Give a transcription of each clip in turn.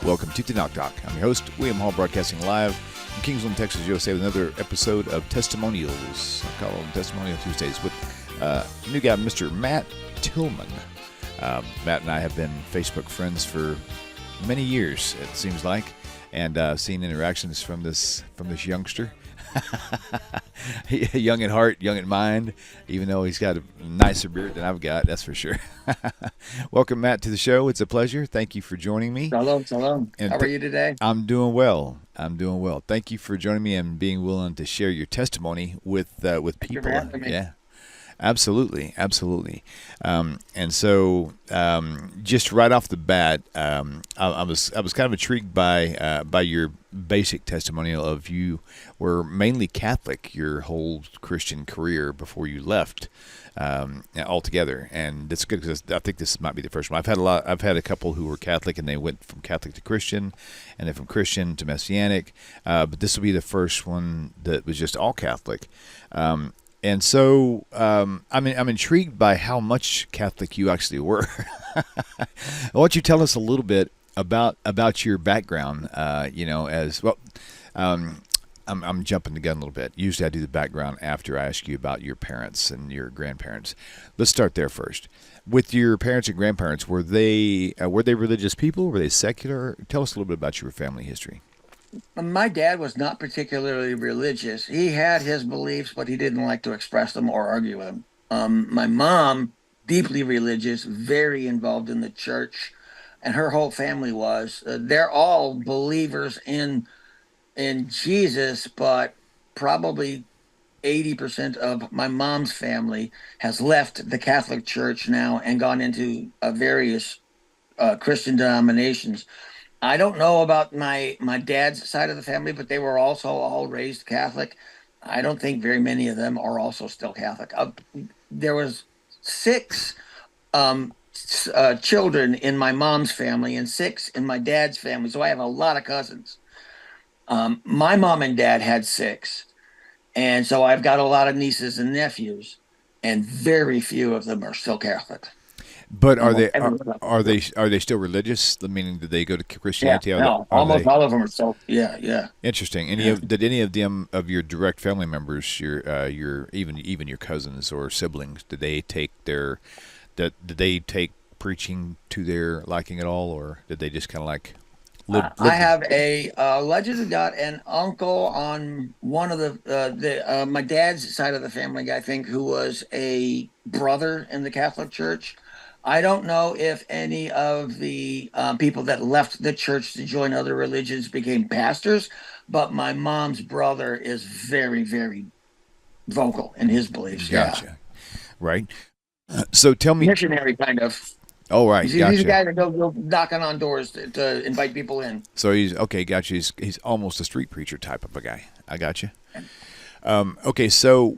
Welcome to the Knock Doc. I'm your host, William Hall, broadcasting live from Kingsland, Texas, USA, with another episode of Testimonials. I call them Testimonial Tuesdays with new guy, Mr. Matt Tillman. Matt and I have been Facebook friends for many years, it seems like, and seen interactions from this youngster. Young at heart, young at mind, even though he's got a nicer beard than I've got, that's for sure. Welcome, Matt, to the show. It's a pleasure. Thank you for joining me. Shalom. And how are you today? I'm doing well. Thank you for joining me and being willing to share your testimony with people. Thank you for having me. Yeah. Absolutely. And so, just right off the bat, I was kind of intrigued by your basic testimonial of you were mainly Catholic your whole Christian career before you left altogether, and that's good because I think this might be the first one. I've had a couple who were Catholic and they went from Catholic to Christian, and then from Christian to Messianic, but this will be the first one that was just all Catholic. And so, I'm intrigued by how much Catholic you actually were. Why don't you tell us a little bit about your background? As well. I'm jumping the gun a little bit. Usually, I do the background after I ask you about your parents and your grandparents. Let's start there first. With your parents and grandparents, were they religious people? Were they secular? Tell us a little bit about your family history. My dad was not particularly religious. He had his beliefs, but he didn't like to express them or argue with them. My mom, deeply religious, very involved in the church, and her whole family was. They're all believers in Jesus, but probably 80% of my mom's family has left the Catholic Church now and gone into various Christian denominations. I don't know about my dad's side of the family, but they were also all raised Catholic. I don't think very many of them are also still Catholic. There was 6 children in my mom's family and 6 in my dad's family, so I have a lot of cousins. My mom and dad had 6, and so I've got a lot of nieces and nephews, and very few of them are still Catholic. But are they still religious? Meaning, did they go to Christianity? Yeah, no, almost all of them are still. Yeah. Interesting. Did any of them of your direct family members, your even your cousins or siblings, did they take preaching to their liking at all, or did they just kind of like live? I have a allegedly got an uncle on one of the my dad's side of the family, I think, who was a brother in the Catholic Church. I don't know if any of the people that left the church to join other religions became pastors, but my mom's brother is very, very vocal in his beliefs. Gotcha. Yeah. Right. So tell me. Missionary kind of. Oh, right. He's a guy that go knocking on doors to invite people in. So he's okay. Gotcha. He's almost a street preacher type of a guy. I gotcha. Okay. So,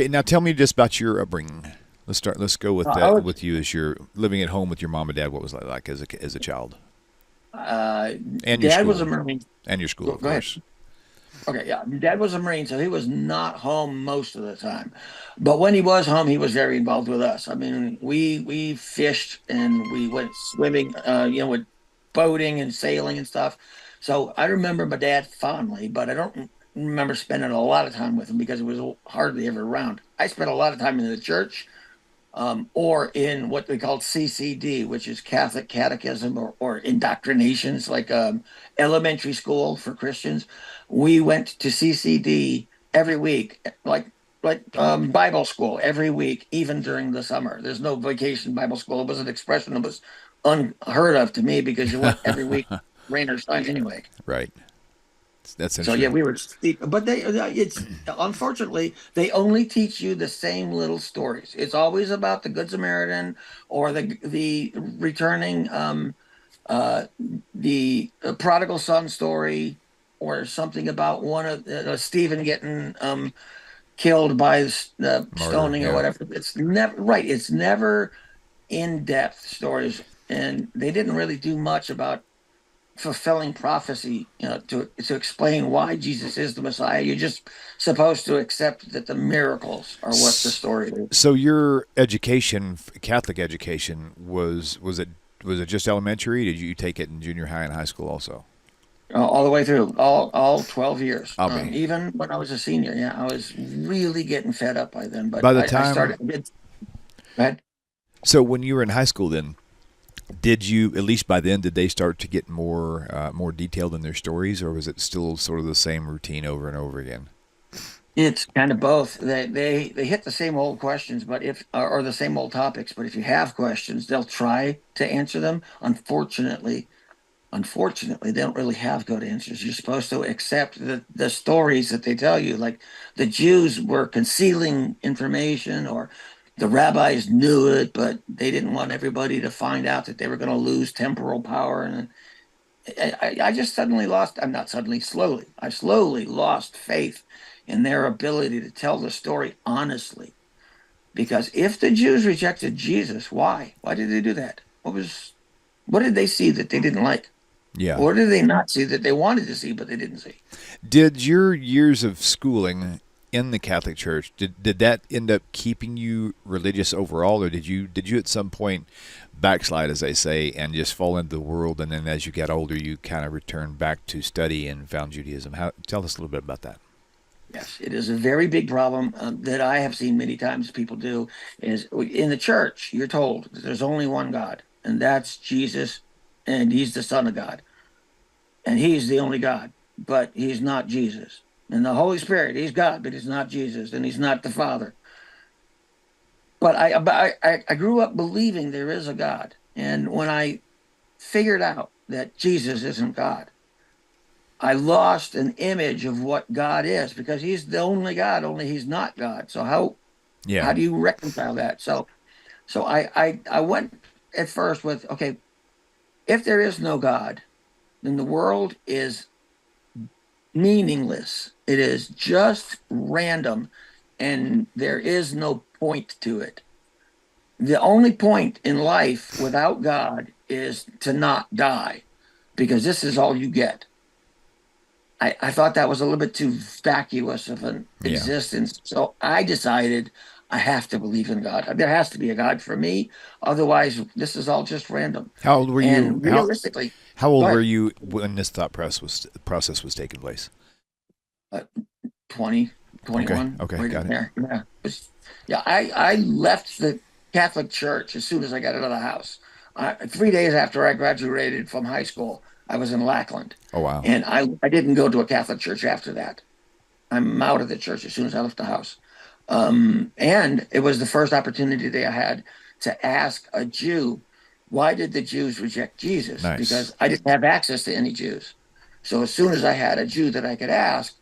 now tell me just about your upbringing. Let's go with that. With you as you're living at home with your mom and dad. What was that like as a child? And your dad was a Marine. And your school, of course. Okay, yeah. Dad was a Marine, so he was not home most of the time. But when he was home, he was very involved with us. I mean, we fished and we went swimming, with boating and sailing and stuff. So I remember my dad fondly, but I don't remember spending a lot of time with him because it was hardly ever around. I spent a lot of time in the church. Or in what they called CCD, which is Catholic Catechism or indoctrinations, like elementary school for Christians. We went to CCD every week, like Bible school every week, even during the summer. There's no vacation Bible school. It was an expression that was unheard of to me because you went every week, rain or shine anyway. Right. That's so yeah, we were steep, but it's unfortunately they only teach you the same little stories. It's always about the Good Samaritan or the returning the prodigal son story, or something about one of Stephen getting killed by the stoning or whatever. It's never right. It's never in-depth stories, and they didn't really do much about fulfilling prophecy, to explain why Jesus is the Messiah. You're just supposed to accept that the miracles are what the story is. So your education, Catholic education, was it was it just elementary? Did you take it in junior high and high school also? All the way through, all 12 years. Okay. Even when I was a senior, yeah, I was really getting fed up by then. But By the I time, started. Go ahead. so when you were in high school, then did you at least by then did they start to get more detailed in their stories, or was it still sort of the same routine over and over again? It's kind of both. They hit the same old questions, but if or the same old topics. But if you have questions, they'll try to answer them. Unfortunately, they don't really have good answers. You're supposed to accept the stories that they tell you. Like the Jews were concealing information, or the rabbis knew it, but they didn't want everybody to find out that they were going to lose temporal power. And I just suddenly lost, I'm not suddenly, slowly, I slowly lost faith in their ability to tell the story honestly. Because if the Jews rejected Jesus, why? Why did they do that? What did they see that they didn't like? Yeah. Or did they not see that they wanted to see, but they didn't see? Did your years of schooling in the Catholic Church did that end up keeping you religious overall, or did you at some point backslide, as they say, and just fall into the world, and then as you got older, you kind of returned back to study and found Judaism? Tell us a little bit about that. Yes, it is a very big problem that I have seen many times people do is in the church, you're told that there's only one God, and that's Jesus, and he's the Son of God, and he's the only God, but he's not Jesus. And the Holy Spirit, he's God, but he's not Jesus, and he's not the Father. But I grew up believing there is a God. And when I figured out that Jesus isn't God, I lost an image of what God is because he's the only God, only he's not God. So how Yeah. do you reconcile that? So I went at first with, okay, if there is no God, then the world is meaningless. It is just random, and there is no point to it. The only point in life without God is to not die, because this is all you get. I thought that was a little bit too vacuous of an Yeah. existence. So I decided I have to believe in God. There has to be a God for me. Otherwise, this is all just random. How old were you? And realistically, How go old were ahead. you when this process was taking place? Uh, 20, Okay. 21, Okay. right in Got it. there. Yeah. Yeah. I left the Catholic Church as soon as I got out of the house. 3 days after I graduated from high school, I was in Lackland. Oh wow. And I didn't go to a Catholic church after that. I'm out of the church as soon as I left the house. And it was the first opportunity that I had to ask a Jew, why did the Jews reject Jesus? Nice. Because I didn't have access to any Jews. So as soon as I had a Jew that I could ask,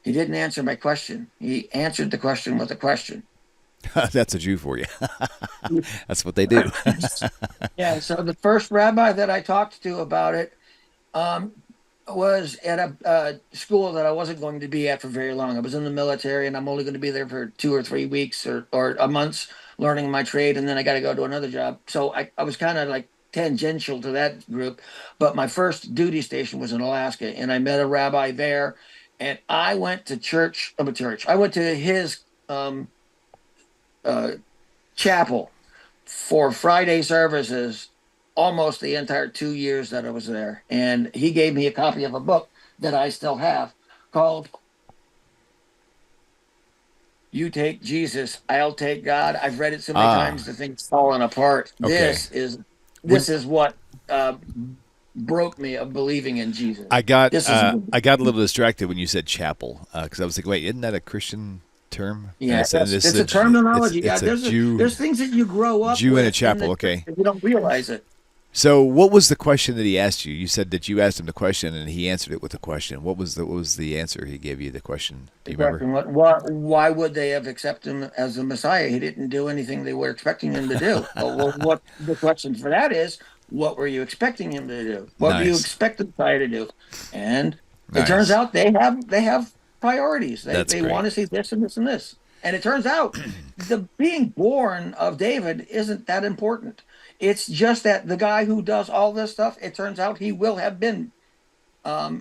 he didn't answer my question. He answered the question with a question. That's a Jew for you. That's what they do. Yeah. So the first rabbi that I talked to about it um, was at a school that I wasn't going to be at for very long. I was in the military, and I'm only going to be there for 2 or 3 weeks or a month learning my trade, and then I got to go to another job. So I was kind of like tangential to that group. But my first duty station was in Alaska, and I met a rabbi there, and I went to church. I went to his um, uh, chapel for Friday services almost the entire 2 years that I was there. And he gave me a copy of a book that I still have called You Take Jesus, I'll Take God. I've read it so many times Ah. the thing's falling apart. Okay. When This is what uh, broke me of believing in Jesus. I got This is I got a little distracted when you said chapel because I was like, wait, isn't that a Christian term? And yeah, this it's is a terminology. Yeah, it's a Jew there's things that you grow up Jew in a with in chapel. the church Okay. and you don't realize it. So what was the question that he asked you? You said that you asked him the question and he answered it with a question. What was the answer he gave you? The question. Do The you remember? question, why would they have accepted him as the Messiah? He didn't do anything they were expecting him to do. Well, what the question for that is, what were you expecting him to do? What do you Nice. expect the Messiah to do? And it turns Nice. out they have priorities. They That's they great. want to see this and this and this. And it turns out the being born of David isn't that important. It's just that the guy who does all this stuff, it turns out he will have been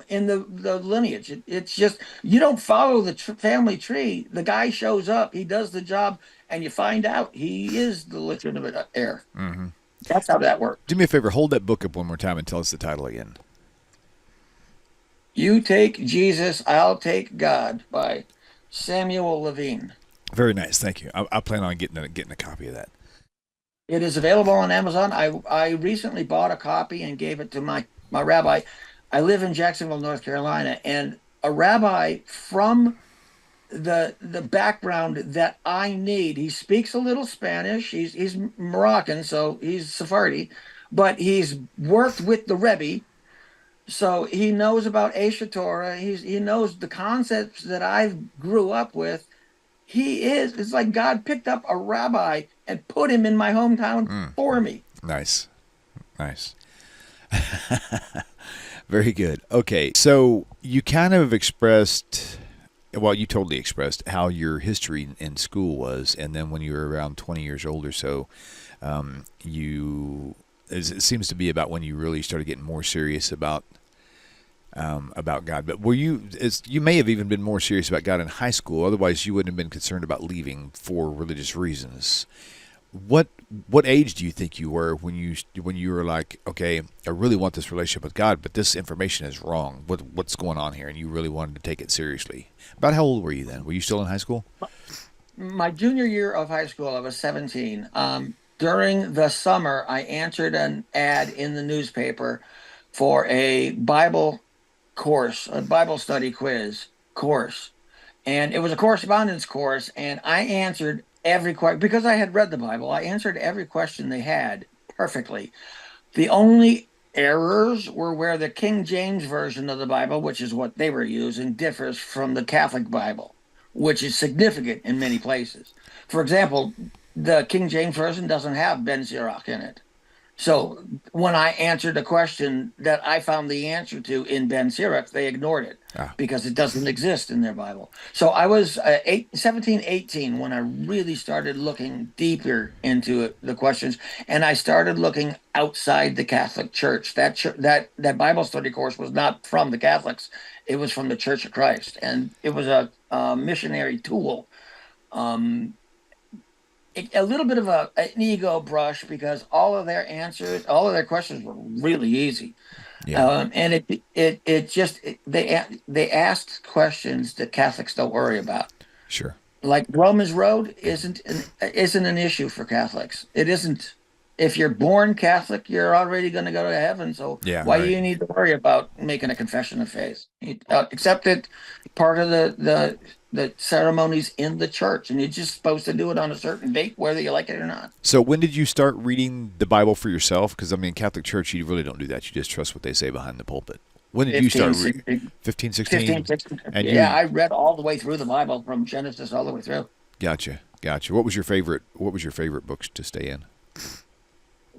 in the lineage. It's just you don't follow the family tree. The guy shows up, he does the job, and you find out he is the legitimate heir. Hmm. That's how that works. Do me a favor, hold that book up one more time and tell us the title again. You Take Jesus, I'll Take God by Samuel Levine. Very nice, thank you. I plan on getting a copy of that. It is available on Amazon. I recently bought a copy and gave it to my rabbi. I live in Jacksonville, North Carolina, and a rabbi from the background that I need. He speaks a little Spanish. He's Moroccan, so he's Sephardi, but he's worked with the Rebbe, so he knows about Aish Torah. He knows the concepts that I grew up with. It's like God picked up a rabbi and put him in my hometown for me. Nice, nice. Very good. Okay, so you kind of expressed, well, you totally expressed how your history in school was, and then when you were around 20 years old or so, it seems to be about when you really started getting more serious about God. But you may have even been more serious about God in high school. Otherwise, you wouldn't have been concerned about leaving for religious reasons. What age do you think you were when you were like, okay, I really want this relationship with God, but this information is wrong. What's going on here? And you really wanted to take it seriously. About how old were you then? Were you still in high school? My junior year of high school, I was 17. During the summer, I answered an ad in the newspaper for a Bible course, a Bible study quiz course. And it was a correspondence course, and I answered every question because I had read the Bible. I answered every question they had perfectly. The only errors were where the King James version of the Bible, which is what they were using, differs from the Catholic Bible, which is significant in many places. For example, the King James version doesn't have Ben Sirach in it. So when I answered a question that I found the answer to in Ben Sirach, they ignored it because it doesn't exist in their Bible. So I was 17, 18 when I really started looking deeper into the questions, and I started looking outside the Catholic Church. That Bible study course was not from the Catholics; it was from the Church of Christ, and it was a missionary tool. A little bit of an ego brush because all of their questions were really easy. Yeah. And they asked questions that Catholics don't worry about. Sure. Like Romans Road isn't an issue for Catholics. It isn't. If you're born Catholic, you're already going to go to heaven. So Yeah. why do Right. you need to worry about making a confession of faith? Accept it, part of the ceremonies in the church, and you're just supposed to do it on a certain date, whether you like it or not. So when did you start reading the Bible for yourself? Because I mean, Catholic Church, you really don't do that. You just trust what they say behind the pulpit. When did you start 15, 16? 15, 16. And Yeah, I read all the way through the Bible from Genesis all the way through. Gotcha. What was your favorite books to stay in?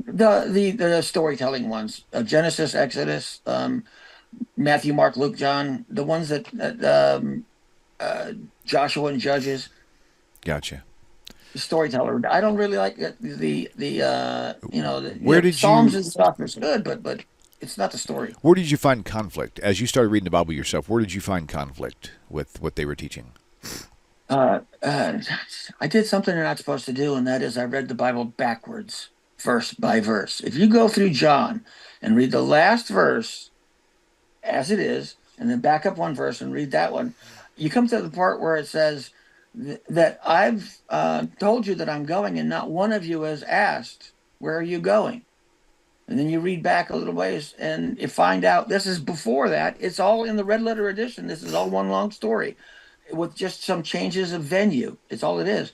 The storytelling ones, Genesis, Exodus, Matthew, Mark, Luke, John, the ones uh, Joshua and Judges. Gotcha. The storyteller. I don't really like Where did Psalms you and stuff is good, but it's not the story. Where did you find conflict as you started reading the Bible yourself? Where did you find conflict with what they were teaching? I did something you're not supposed to do, and that is I read the Bible backwards, verse by verse. If you go through John and read the last verse as it is, and then back up one verse and read that one, you come to the part where it says that I've told you that I'm going, and not one of you has asked, where are you going? And then you read back a little ways and you find out this is before that. It's all in the red letter edition. This is all one long story with just some changes of venue. It's all it is.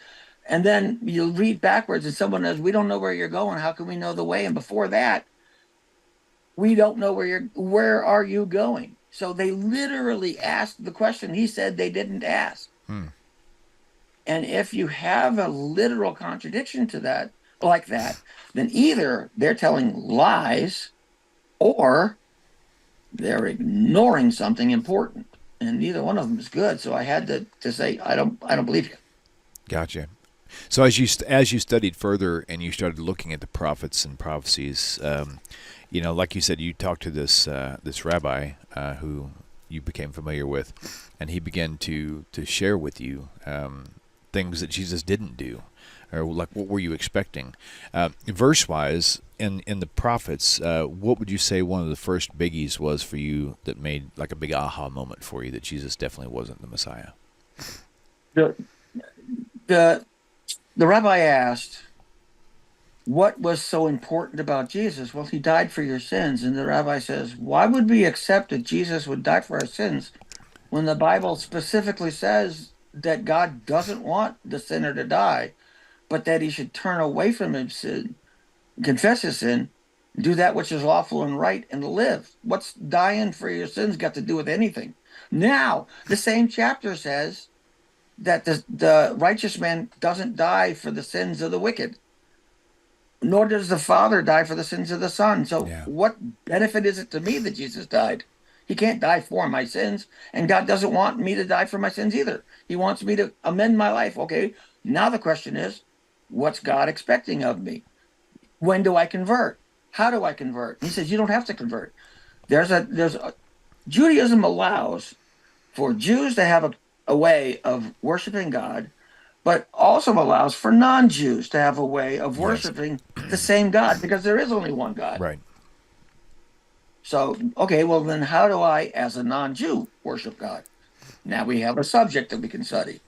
And then you read backwards and someone says, we don't know where you're going. How can we know the way? And before that, we don't know where are you going? So they literally asked the question he said they didn't ask. And if you have a literal contradiction to that, like that, then either they're telling lies or they're ignoring something important. And neither one of them is good. So I had to say, I don't believe you. Gotcha. So as you studied further and you started looking at the prophets and prophecies, like you said, you talked to this rabbi who you became familiar with, and he began to share with you things that Jesus didn't do, or like what were you expecting? Verse wise, in the prophets, what would you say one of the first biggies was for you that made like a big aha moment for you that Jesus definitely wasn't the Messiah? The the the rabbi asked, "What was so important about Jesus?" Well, he died for your sins, and the rabbi says, "Why would we accept that Jesus would die for our sins when the Bible specifically says that God doesn't want the sinner to die, but that he should turn away from his sin, confess his sin, do that which is lawful and right, and live? What's dying for your sins got to do with anything?" Now, the same chapter says that the righteous man doesn't die for the sins of the wicked, nor does the Father die for the sins of the Son. So, Yeah. what benefit is it to me that Jesus died? He can't die for my sins, and God doesn't want me to die for my sins either. He wants me to amend my life. Okay, now the question is, what's God expecting of me? When do I convert? How do I convert? He says you don't have to convert. There's a Judaism allows for Jews to have a way of worshiping God, but also allows for non-Jews to have a way of Yes. worshiping the same God, because there is only one God. Right. So, okay, well then how do I, as a non-Jew, worship God? Now we have a subject that we can study.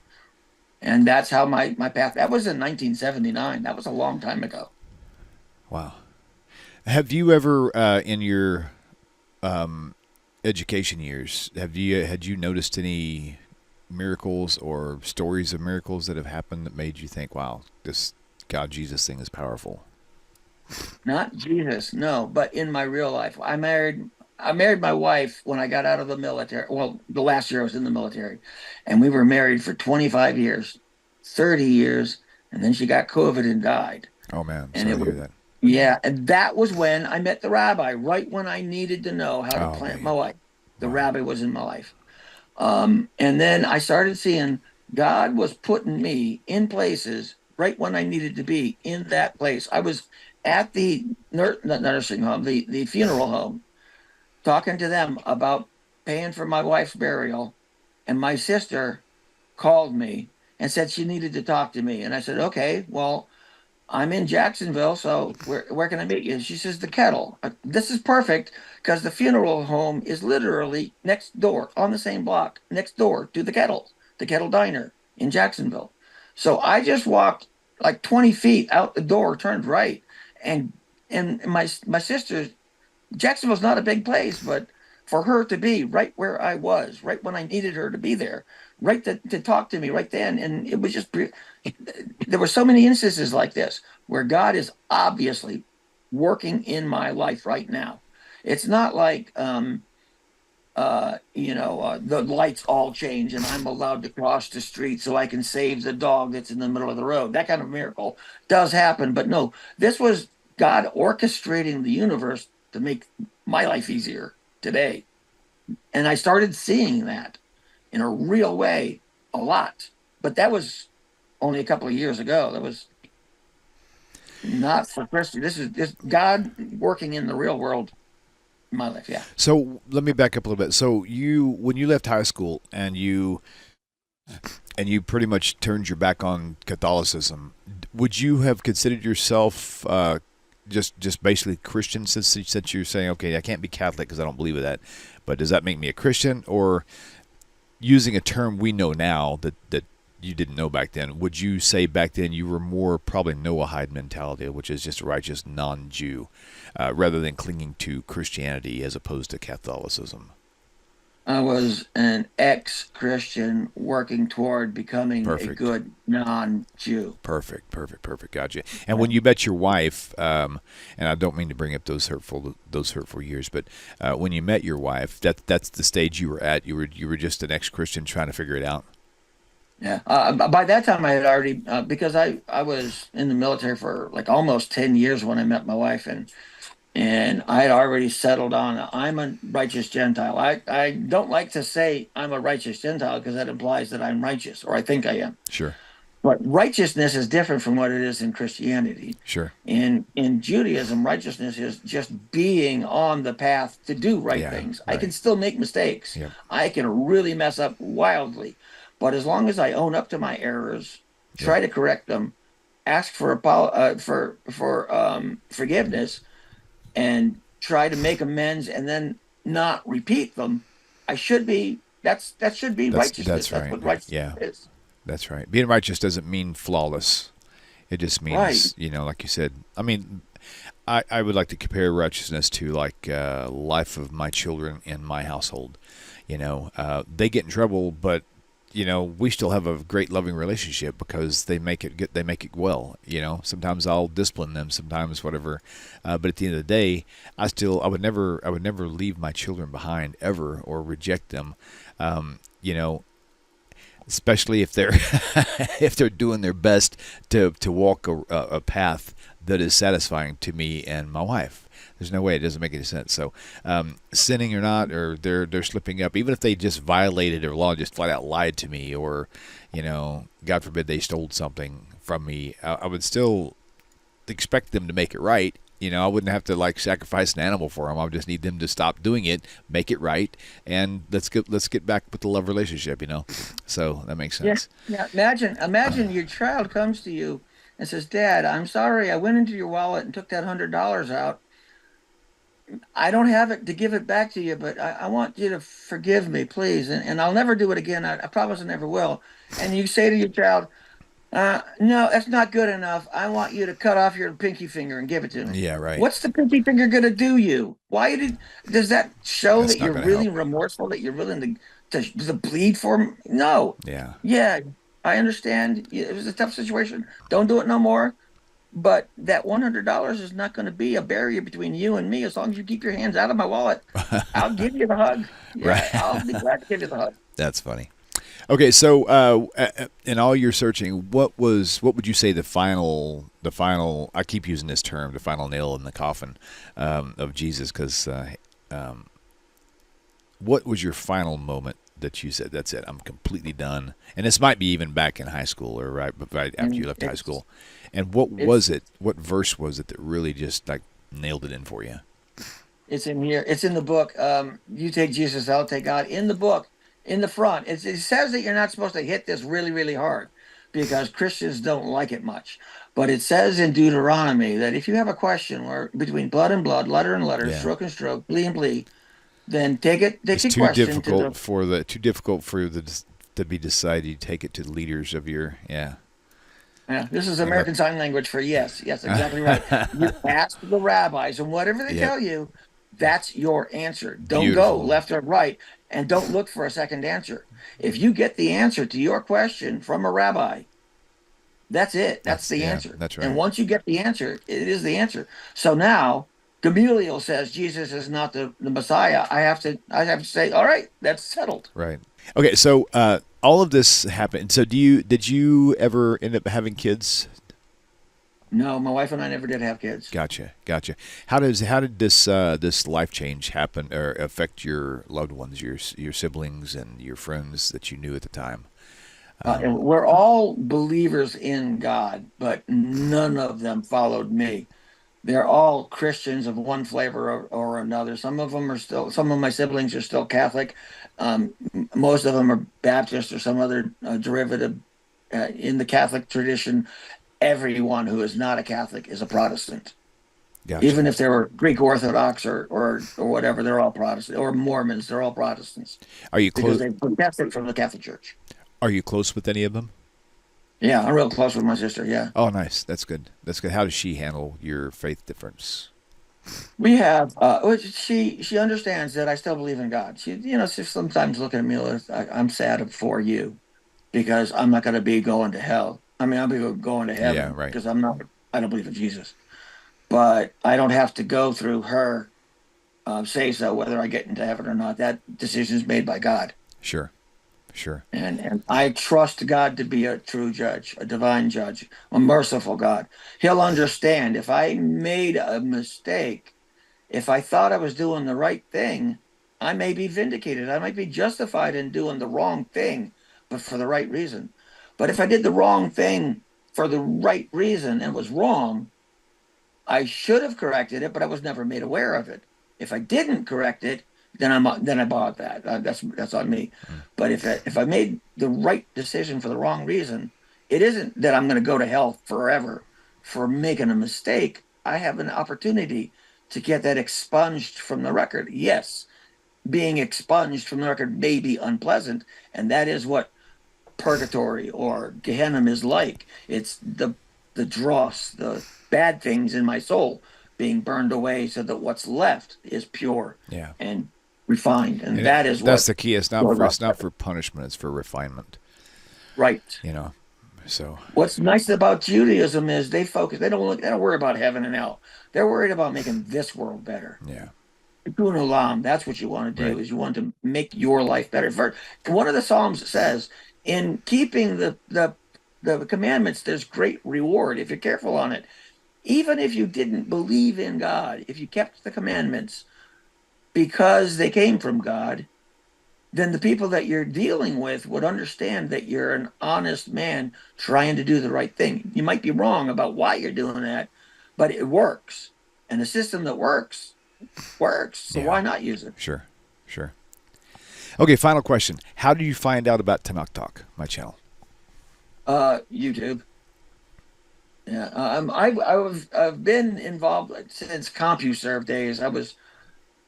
And that's how my path, that was in 1979. That was a long time ago. Wow. Have you ever, in your education years, had you noticed any miracles or stories of miracles that have happened that made you think, "Wow, this God Jesus thing is powerful"? Not Jesus, no, but in my real life. I married my wife when I got out of the military. Well, the last year I was in the military. And we were married for 25 years, 30 years, and then she got COVID and died. Oh man, And sorry it to hear was, that. yeah, and that was when I met the rabbi, right when I needed to know how to Oh plant my man, life. The wow. rabbi was in my life. And then I started seeing God was putting me in places right when I needed to be in that place. I was at the not nursing home, the funeral home, talking to them about paying for my wife's burial. And my sister called me and said she needed to talk to me. And I said, okay, well, I'm in Jacksonville, so where can I meet you? And she says, the Kettle. This is perfect because the funeral home is literally next door on the same block, next door to the Kettle Diner in Jacksonville. So I just walked like 20 feet out the door, turned right, and my sister, Jacksonville's not a big place, but for her to be right where I was, right when I needed her to be there, right to talk to me right then, and it was just there were so many instances like this where God is obviously working in my life right now. It's not like the lights all change and I'm allowed to cross the street so I can save the dog that's in the middle of the road. That kind of miracle does happen, but no, this was God orchestrating the universe to make my life easier today. And I started seeing that in a real way a lot. But that was only a couple of years ago. That was not for Christian. This is just God working in the real world in my life. Yeah. So let me back up a little bit. So when you left high school and you pretty much turned your back on Catholicism, would you have considered yourself just basically Christian since you're saying, okay, I can't be Catholic because I don't believe in that, but does that make me a Christian? Or using a term we know now that you didn't know back then, would you say back then you were more probably Noahide mentality, which is just a righteous non-Jew, rather than clinging to Christianity as opposed to Catholicism? I was an ex-Christian working toward becoming a Perfect. good non-Jew. Perfect. Gotcha. And when you met your wife, and I don't mean to bring up those hurtful years, but when you met your wife, that's the stage you were at. You were just an ex-Christian trying to figure it out. Yeah. By that time, I had already because I was in the military for like almost 10 years when I met my wife, and I had already settled on I'm a righteous Gentile. I don't like to say I'm a righteous Gentile because that implies that I'm righteous, or I think I am. Sure. But righteousness is different from what it is in Christianity. Sure. In Judaism, righteousness is just being on the path to do right Yeah. things. I Right. can still make mistakes. Yep. I can really mess up wildly. But as long as I own up to my errors Yeah. try to correct them, ask for forgiveness, and try to make amends, and then not repeat them. I should be. That should be righteousness. That's That's right. what righteousness Yeah. is. That's right. Being righteous doesn't mean flawless. It just Right. means, like you said. I mean, I would like to compare righteousness to like life of my children in my household. They get in trouble, but we still have a great loving relationship because they make it good. They make it well. Sometimes I'll discipline them, sometimes whatever. But at the end of the day, I would never leave my children behind ever or reject them. Um, you know, Especially if they're if they're doing their best to walk a path that is satisfying to me and my wife. There's no way, it doesn't make any sense. So, sinning or not, or they're slipping up, even if they just violated a law, just flat out lied to me, or God forbid they stole something from me, I would still expect them to make it right. I wouldn't have to like sacrifice an animal for them. I would just need them to stop doing it, make it right, and let's get back with the love relationship. So that makes Yeah. sense. Yeah. Imagine your child comes to you and says, "Dad, I'm sorry. I went into your wallet and took that $100 out. I don't have it to give it back to you, but I want you to forgive me, please. And I'll never do it again. I promise I never will." And you say to your child, no, that's not good enough. I want you to cut off your pinky finger and give it to me. Yeah, right. What's the pinky finger going to do you? Does that show That's that not you're going to really help. remorseful, that you're willing to bleed for him? No. Yeah, Yeah, I understand. It was a tough situation. Don't do it no more. But that $100 is not going to be a barrier between you and me as long as you keep your hands out of my wallet. I'll give you the hug. Yeah, I'll right. be glad to give you the hug. That's funny. Okay, so in all your searching, what would you say the final? I keep using this term, the final nail in the coffin of Jesus, because um, what was your final moment that you said, "That's it, I'm completely done"? And this might be even back in high school or right after you And left high it's school. And what it's was it? What verse was it that really just like nailed it in for you? It's in here. It's in the book. You take Jesus, I'll take God. In the book, in the front, it says that you're not supposed to hit this really, really hard because Christians don't like it much. But it says in Deuteronomy that if you have a question where between blood and blood, letter and letter, Yeah. stroke and stroke, plea and plea, then take It's your question to the. too difficult for the to be decided. You take it to the leaders of your, yeah. Yeah, this is I love. American Sign Language for yes. Yes, exactly right. You ask the rabbis, and whatever they Yep. tell you, that's your answer. Don't go Beautiful. left or right, and don't look for a second answer. If you get the answer to your question from a rabbi, that's it. That's the Yeah. answer. That's And right. once you get the answer, it is the answer. So now Gamaliel says Jesus is not the Messiah. I have to say, all right, that's settled. Right. Okay. So all of this happened. So did you ever end up having kids? No, my wife and I never did have kids. Gotcha. Gotcha. How did this life change happen or affect your loved ones, your siblings and your friends that you knew at the time? And we're all believers in God, but none of them followed me. They're all Christians of one flavor or another. Some of my siblings are still Catholic. Most of them are Baptist or some other derivative in the Catholic tradition. Everyone who is not a Catholic is a Protestant. Even Gotcha. if they were Greek Orthodox or whatever, they're all Protestant. Or Mormons, they're all Protestants Are you because close? they protested from the Catholic Church. Are you close with any of them? Yeah, I'm real close with my sister. Yeah. Oh, nice. That's good. That's good. How does she handle your faith difference? We have. Well, she understands that I still believe in God. She's sometimes looking at me like I'm sad for you because I'm not going to be going to hell. I mean, I'll be going to Yeah. heaven Right. because I'm not. I don't believe in Jesus, but I don't have to go through her say so whether I get into heaven or not. That decision is made by God, Sure. Sure. and I trust God to be a true judge, a divine judge, a merciful God. He'll understand if I made a mistake. If I thought I was doing the right thing, I may be vindicated. I might be justified in doing the wrong thing, but for the right reason. But if I did the wrong thing for the right reason and was wrong, I should have corrected it, but I was never made aware of it. If I didn't correct it, then I bought that. That's on me. Mm. But if I made the right decision for the wrong reason, It isn't that I'm going to go to hell forever for making a mistake. I have an opportunity to get that expunged from the record. Yes, being expunged from the record may be unpleasant, and that is what purgatory or Gehenna is like. It's the dross, the bad things in my soul being burned away so that what's left is pure Yeah. and refined. And And that is that's what the key. It's not for punishment. It's for refinement. right. You know. So What's nice about Judaism is they don't worry about heaven and hell. They're worried about making this world better. yeah. Tikkun olam, that's what you want to do, Right. is you want to make your life better. One of the Psalms says, in keeping the commandments, there's great reward if you're careful on it. Even if you didn't believe in God, if you kept the commandments because they came from God, then the people that you're dealing with would understand that you're an honest man trying to do the right thing. You might be wrong about why you're doing that, but it works. And a system that works works. So Yeah. why not use it? Sure. Sure. Okay. Final question. How do you find out about Tanakh Talk, my channel? YouTube. Yeah, I've been involved since CompuServe days. I was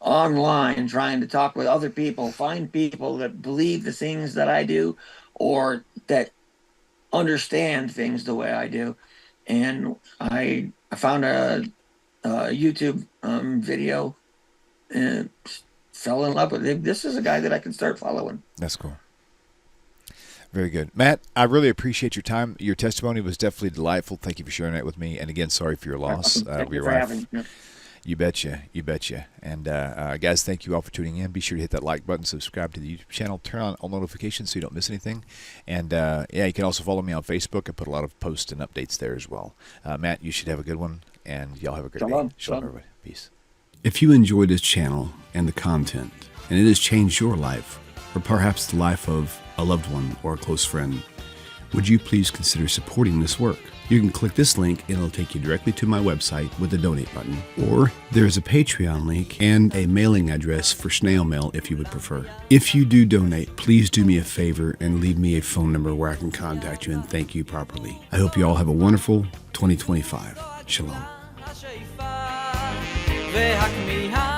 online trying to talk with other people, find people that believe the things that I do, or that understand things the way I do. And I found a YouTube video and fell in love with it. This is a guy that I can start following. That's cool. Very good. Matt, I really appreciate your time. Your testimony was definitely delightful. Thank you for sharing it with me. And again, sorry for your loss. Thank We you for arrived. having me. You betcha. You betcha. And guys, thank you all for tuning in. Be sure to hit that like button, subscribe to the YouTube channel, turn on all notifications so you don't miss anything. And yeah, you can also follow me on Facebook. I put a lot of posts and updates there as well. Matt, you should have a good one. And y'all have a great Shalom. day. Shalom, Shalom. everybody. Peace. If you enjoy this channel and the content, and it has changed your life, or perhaps the life of a loved one or a close friend, would you please consider supporting this work? You can click this link and it'll take you directly to my website with the donate button. Or there's a Patreon link and a mailing address for snail mail if you would prefer. If you do donate, please do me a favor and leave me a phone number where I can contact you and thank you properly. I hope you all have a wonderful 2025. Shalom. והכמיהה